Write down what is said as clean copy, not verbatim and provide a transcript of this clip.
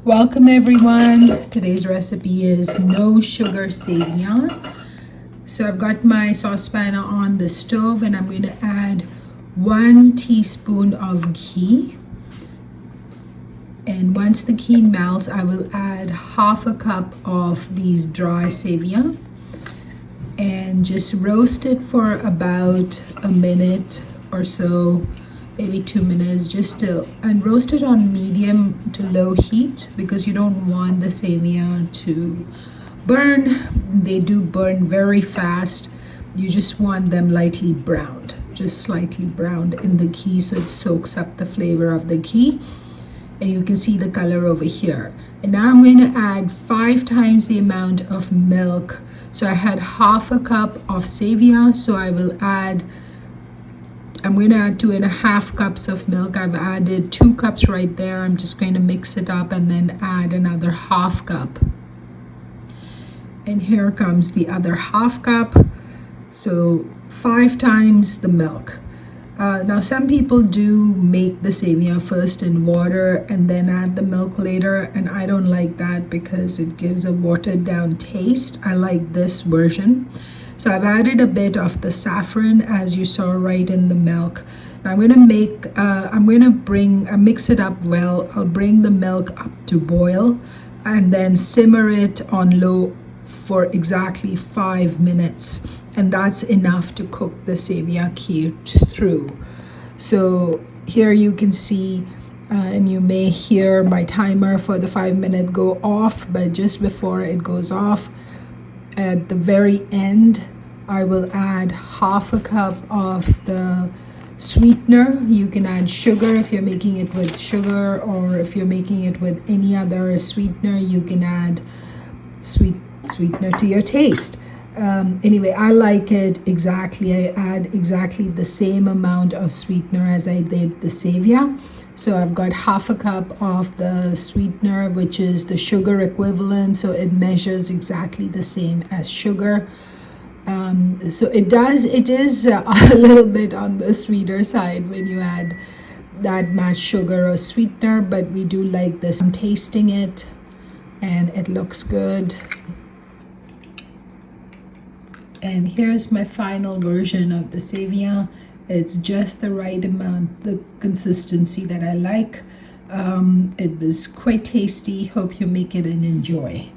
Welcome everyone. Today's recipe is no sugar Seviyaan. So I've got my saucepan on the stove and I'm going to add 1 teaspoon of ghee. And once the ghee melts, I will add half a cup of these dry Seviyaan and just roast it for about a minute or so, maybe 2 minutes, and roast it on medium to low heat because you don't want the Seviyaan to burn. They do burn very fast. You just want them lightly browned, just slightly browned in the ghee so it soaks up the flavor of the ghee. And you can see the color over here. And now I'm going to add 5 times the amount of milk. So I had half a cup of Seviyaan, so I'm going to add 2.5 cups of milk. I've added 2 cups right there. I'm just going to mix it up and then add another half cup. And here comes the other half cup. So 5 times the milk. Now some people do make the Seviyaan first in water and then add the milk later, and I don't like that because it gives a watered down taste. I like this version. So I've added a bit of the saffron, as you saw right in the milk. Now I'm going to mix it up well. I'll bring the milk up to boil and then simmer it on low for exactly 5 minutes. And that's enough to cook the Seviyaan kheer through. So here you can see, and you may hear my timer for the 5-minute go off, but just before it goes off, at the very end, I will add half a cup of the sweetener. You can add sugar if you're making it with sugar, or if you're making it with any other sweetener, you can add sweetener to your taste. Anyway, I like it exactly. I add exactly the same amount of sweetener as I did the Seviyaan. So I've got half a cup of the sweetener, which is the sugar equivalent. So it measures exactly the same as sugar. So it is a little bit on the sweeter side when you add that much sugar or sweetener, but we do like this. I'm tasting it and it looks good. And here's my final version of the Seviyaan. It's just the right amount, the consistency that I like. It was quite tasty. Hope you make it and enjoy.